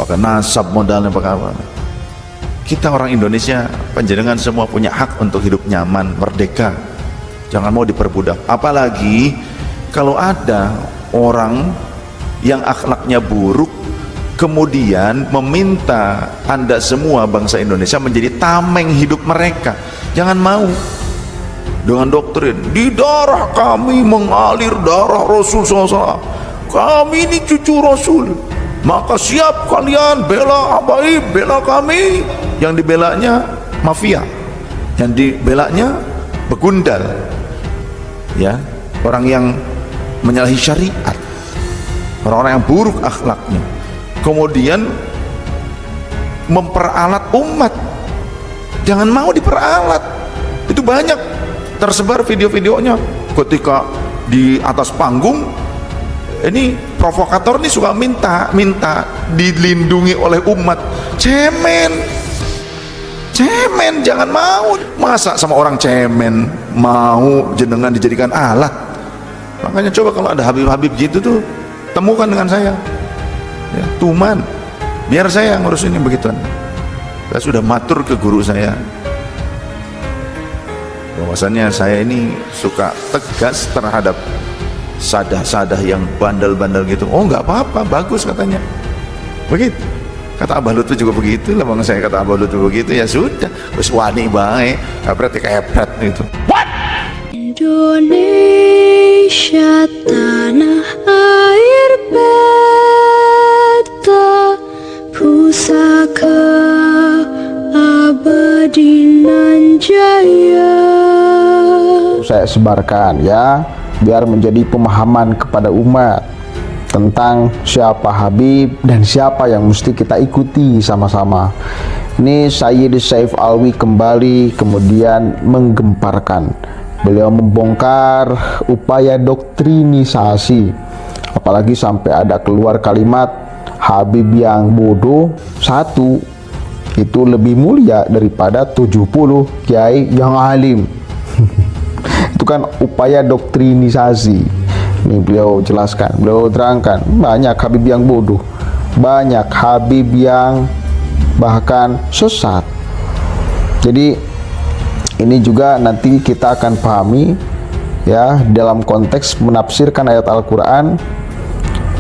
pakai nasab modalnya, pakai apa. Kita orang Indonesia, panjenengan semua punya hak untuk hidup nyaman, merdeka, jangan mau diperbudak. Apalagi kalau ada orang yang akhlaknya buruk kemudian meminta Anda semua bangsa Indonesia menjadi tameng hidup mereka. Jangan mau. Dengan doktrin, di darah kami mengalir darah Rasul SAW, kami ini cucu Rasul, maka siap kalian bela Habaib, bela kami. Yang dibelanya mafia, yang dibelanya begundal, ya, orang yang menyalahi syariat, orang-orang yang buruk akhlaknya, kemudian memperalat umat. Jangan mau diperalat. Itu banyak tersebar video-videonya ketika di atas panggung. Ini provokator ini suka minta dilindungi oleh umat. Cemen, jangan mau. Masa sama orang cemen mau jenengan dijadikan alat? Makanya coba kalau ada Habib-Habib gitu tuh, temukan dengan saya, ya, Tuman, biar saya ngurus ini begituan. Saya sudah matur ke guru saya bahwasannya saya ini suka tegas terhadap sadah-sadah yang bandel-bandel gitu. Oh, nggak apa-apa, bagus katanya. Begitu. Kata Abah Lutfi juga begitu lah, bang saya kata Abah Lutfi begitu, ya sudah, terus wani baik, berarti kehebrat itu. What? Indonesia tanah air beta, pusaka abadi nan jaya. Saya sebarkan ya, biar menjadi pemahaman kepada umat tentang siapa Habib dan siapa yang mesti kita ikuti sama-sama. Ini Sayyid Saif Alwi kembali kemudian menggemparkan. Beliau membongkar upaya doktrinisasi, apalagi sampai ada keluar kalimat Habib yang bodoh satu itu lebih mulia daripada 70 kiai yang alim. Itu kan upaya doktrinisasi. Ini beliau jelaskan, beliau terangkan, banyak Habib yang bodoh, banyak Habib yang bahkan sesat. Jadi ini juga nanti kita akan pahami ya, dalam konteks menafsirkan ayat Al-Quran.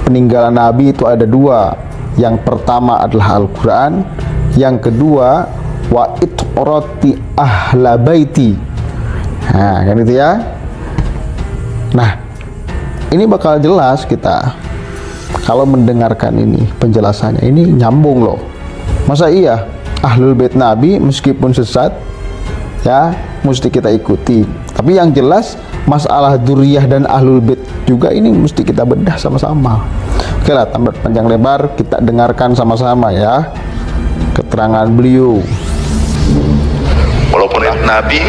Peninggalan Nabi itu ada dua. Yang pertama adalah Al-Quran, yang kedua wa itrati ahla baiti. Nah, kan itu ya. Nah, ini bakal jelas kita kalau mendengarkan ini penjelasannya, ini nyambung loh. Masa iya Ahlul Bait Nabi meskipun sesat ya mesti kita ikuti, tapi yang jelas masalah dzurriyyah dan Ahlul Bait juga ini mesti kita bedah sama-sama. Oke lah, tanpa panjang lebar kita dengarkan sama-sama ya keterangan beliau. Walaupun Nabi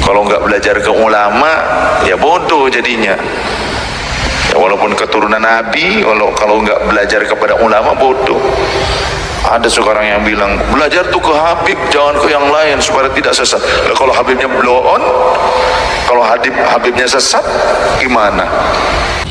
kalau nggak belajar ke ulama ya bodoh jadinya. Ya, walaupun keturunan Nabi, kalau nggak belajar kepada ulama bodoh. Ada sekarang yang bilang belajar tuh ke Habib, jangan ke yang lain supaya tidak sesat. Nah, kalau Habibnya blow on, kalau Habibnya sesat gimana?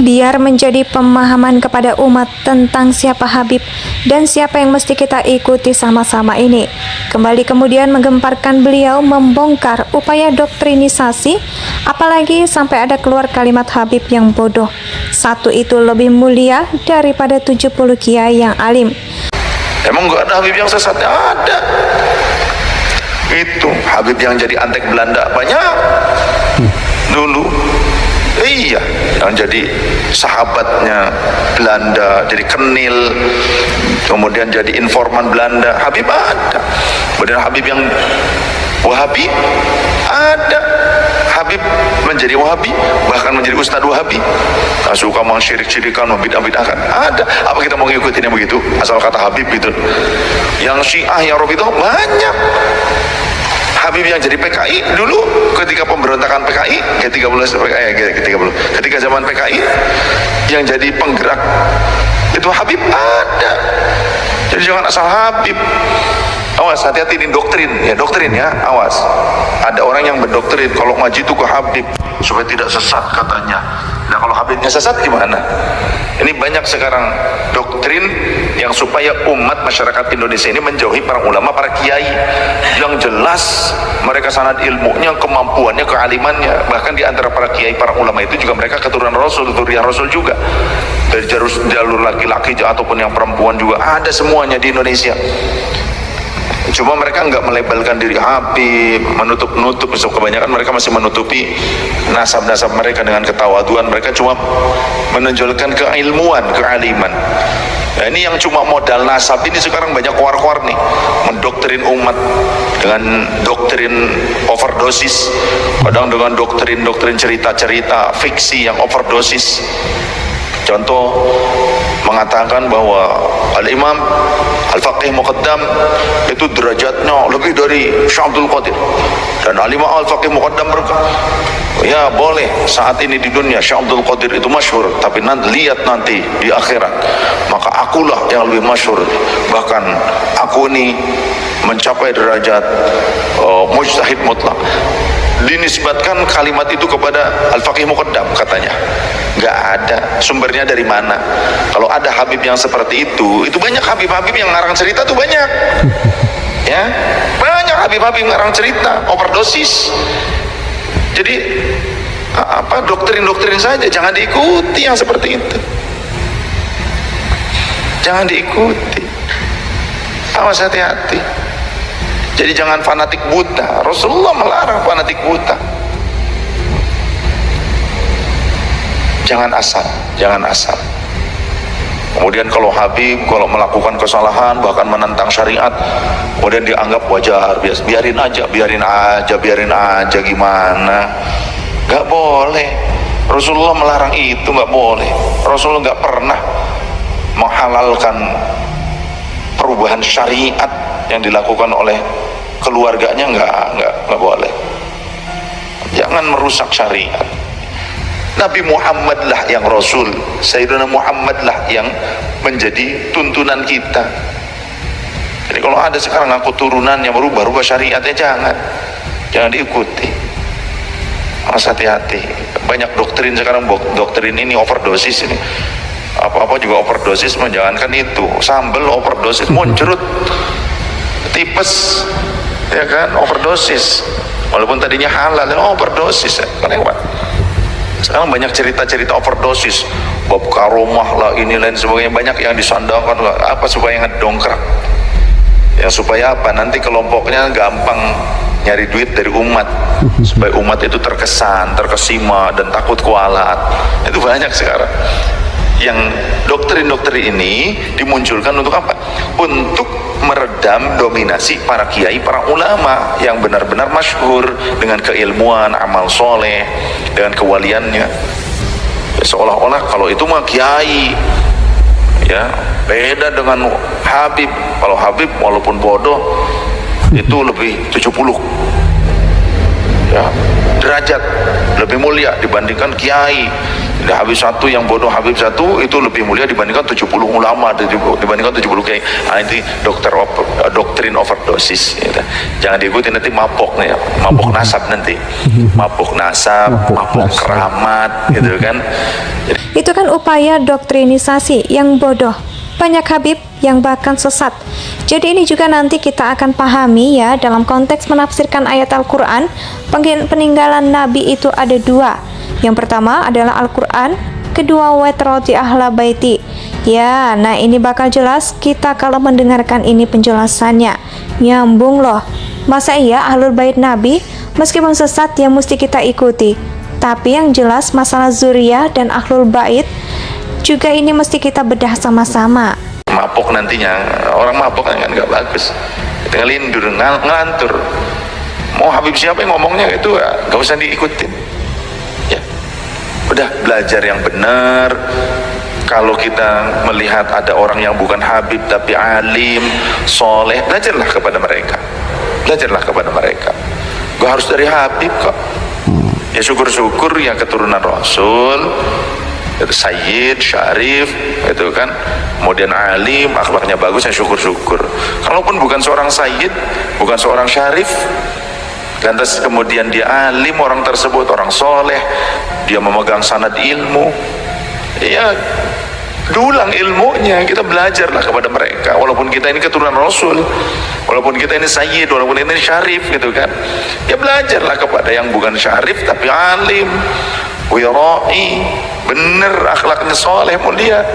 Biar menjadi pemahaman kepada umat tentang siapa Habib dan siapa yang mesti kita ikuti sama-sama ini. Kembali kemudian menggemparkan beliau membongkar upaya doktrinisasi, apalagi sampai ada keluar kalimat Habib yang bodoh. Satu itu lebih mulia daripada 70 kiai yang alim. Emang nggak ada Habib yang sesat? Ada. Itu Habib yang jadi antek Belanda banyak dulu. Iya, yang jadi sahabatnya Belanda, jadi kenil, kemudian jadi informan Belanda. Habib ada. Kemudian Habib yang Wahabi ada. Habib menjadi Wahabi, bahkan menjadi Ustadz Wahabi. Nah, suka mensyirik-syirikan, membidah-bidahkan. Ada. Apa kita mau ngikutin yang begitu? Asal kata Habib gitu. Yang Syiah, yang Rafidhah banyak. Habib yang jadi PKI dulu ketika pemberontakan PKI ketika zaman PKI yang jadi penggerak itu Habib ada. Jadi jangan asal Habib. Awas, hati-hati ini doktrin ya, awas. Ada orang yang berdoktrin kalau ngaji itu ke Habib supaya tidak sesat katanya. Nah, kalau Habibnya sesat gimana? Ini banyak sekarang doktrin yang supaya umat masyarakat Indonesia ini menjauhi para ulama, para kiai yang jelas mereka sanad ilmunya, kemampuannya, kealimannya. Bahkan di antara para kiai, para ulama itu juga mereka keturunan Rasul, keturunan Rasul juga, dari jalur laki-laki ataupun yang perempuan juga ada semuanya di Indonesia. Cuma mereka nggak melabelkan diri Habib, menutup-nutup. Kebanyakan mereka masih menutupi nasab-nasab mereka dengan ketawaduan. Mereka cuma menonjolkan keilmuan, kealiman. Nah, ini yang cuma modal nasab ini sekarang banyak keluar-keluar nih, mendoktrin umat dengan doktrin overdosis, kadang dengan doktrin cerita-cerita fiksi yang overdosis. Contoh, mengatakan bahwa Al-Imam Al-Faqih Muqaddam itu derajatnya lebih dari Syekh Abdul Qadir, dan Al-Imam Al-Faqih Muqaddam ya boleh saat ini di dunia Syekh Abdul Qadir itu masyhur, tapi lihat nanti di akhirat maka akulah yang lebih masyhur, bahkan aku ini mencapai derajat mujtahid mutlak. Dinisbatkan kalimat itu kepada Al-Faqih Muqaddam katanya. Nggak ada, sumbernya dari mana? Kalau ada Habib yang seperti itu banyak Habib-Habib yang ngarang cerita tuh banyak. Ya, banyak Habib-Habib ngarang cerita, overdosis. Jadi doktrin saja, jangan diikuti yang seperti itu. Jangan diikuti. Awas, hati-hati. Jadi jangan fanatik buta. Rasulullah melarang fanatik buta. Jangan asal. Kemudian kalau Habib melakukan kesalahan bahkan menentang syariat, kemudian dianggap wajar, biasa, biarin aja gimana? Gak boleh. Rasulullah melarang itu, gak boleh. Rasulullah gak pernah menghalalkan perubahan syariat yang dilakukan oleh keluarganya, nggak boleh. Jangan merusak syariat. Nabi Muhammad lah yang Rasul, Sayyidina Muhammad lah yang menjadi tuntunan kita. Jadi kalau ada sekarang aku turunan yang berubah syariatnya, jangan diikuti. Harus hati-hati. Banyak doktrin sekarang, doktrin ini overdosis ini. Apa-apa juga overdosis, menjangankan itu. Sambel overdosis, muncrut, tipes, ya kan, overdosis. Walaupun tadinya halal, overdosis, kelewat. Sekarang banyak cerita-cerita overdosis, bab karomah lah, ini lain sebagainya, banyak yang disandangkan. Apa supaya ngedongkrak? Ya supaya apa? Nanti kelompoknya gampang nyari duit dari umat, supaya umat itu terkesan, terkesima, dan takut kualat. Itu banyak sekarang. Yang doktrin-doktrin ini dimunculkan untuk apa? Untuk meredam dominasi para kiai, para ulama yang benar-benar masyhur dengan keilmuan, amal soleh, dengan kewaliannya. Ya, seolah-olah kalau itu mah kiai, ya beda dengan Habib. Kalau Habib walaupun bodoh itu lebih 70 ya, derajat lebih mulia dibandingkan kiai. Habib satu yang bodoh, Habib satu itu lebih mulia dibandingkan 70 ulama, dibandingkan 70 kiai. Ini doktrin overdosis. Ya. Jangan diikuti, nanti mabok nih, mabok nasab nanti, mabok nasab, mabok keramat, gitu kan. Itu kan upaya doktrinisasi yang bodoh. Banyak Habib yang bahkan sesat. Jadi ini juga nanti kita akan pahami ya, dalam konteks menafsirkan ayat Al-Quran. Peninggalan Nabi itu ada dua. Yang pertama adalah Al-Quran, kedua wetroti ahla baiti. Ya, nah ini bakal jelas kita kalau mendengarkan ini penjelasannya. Nyambung loh. Masa iya ahlul bait Nabi meskipun sesat yang mesti kita ikuti? Tapi yang jelas masalah zuriyah dan ahlul bait juga ini mesti kita bedah sama-sama. Mabok nantinya, orang mabok kan nggak bagus. Tinggal lindur, ngelantur. Mau Habib siapa yang ngomongnya itu ya, nggak usah diikutin. Ya, udah belajar yang benar. Kalau kita melihat ada orang yang bukan Habib tapi alim, soleh, belajarlah kepada mereka. Gak harus dari Habib kok. Ya syukur-syukur yang keturunan Rasul, itu Sayyid, Syarif, itu kan, kemudian alim, akhlaknya bagus, ya syukur-syukur. Kalaupun bukan seorang Sayyid, bukan seorang Syarif, lantas kemudian dia alim, orang tersebut orang soleh, dia memegang sanad ilmu, ya dulang ilmunya, kita belajarlah kepada mereka. Walaupun kita ini keturunan Rasul, walaupun kita ini sayyid, walaupun kita ini syarif gitu kan, ya belajarlah kepada yang bukan syarif tapi alim, wirai, bener akhlaknya soleh mulia.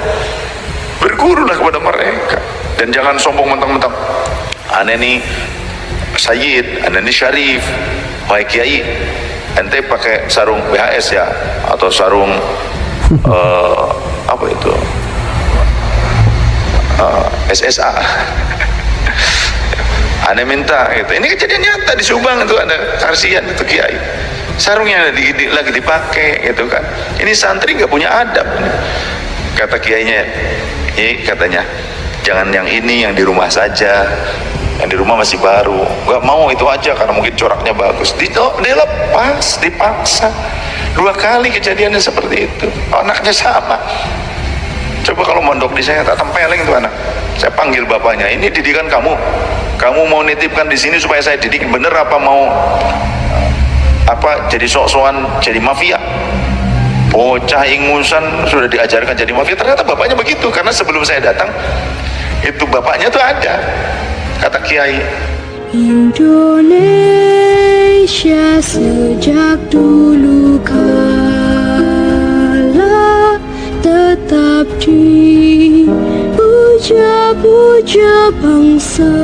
Bergurulah kepada mereka, dan jangan sombong mentang-mentang ane ini sayyid, ane ini syarif, wahai kiai, ente pakai sarung BHS ya, atau sarung apa itu, SSA. Ane minta gitu. Ini kejadian nyata di Subang itu, ada karsian itu kiai, sarungnya lagi dipakai gitu kan. Ini santri nggak punya adab. Kata kiainya, katanya jangan yang ini, yang di rumah saja, yang di rumah masih baru, nggak mau itu aja karena mungkin coraknya bagus. Dilepas, dipaksa. 2 kali kejadiannya seperti itu. Anaknya sama. Coba kalau mondok di saya, tak tempeleng itu anak. Saya panggil bapaknya, ini didikan kamu mau nitipkan di sini supaya saya didik bener, apa mau jadi sok-sokan jadi mafia? Bocah ingusan sudah diajarkan jadi mafia. Ternyata bapaknya begitu, karena sebelum saya datang itu bapaknya tuh ada. Kata kiai, Indonesia sejak dulu kala tetap dipuja-puja bangsa.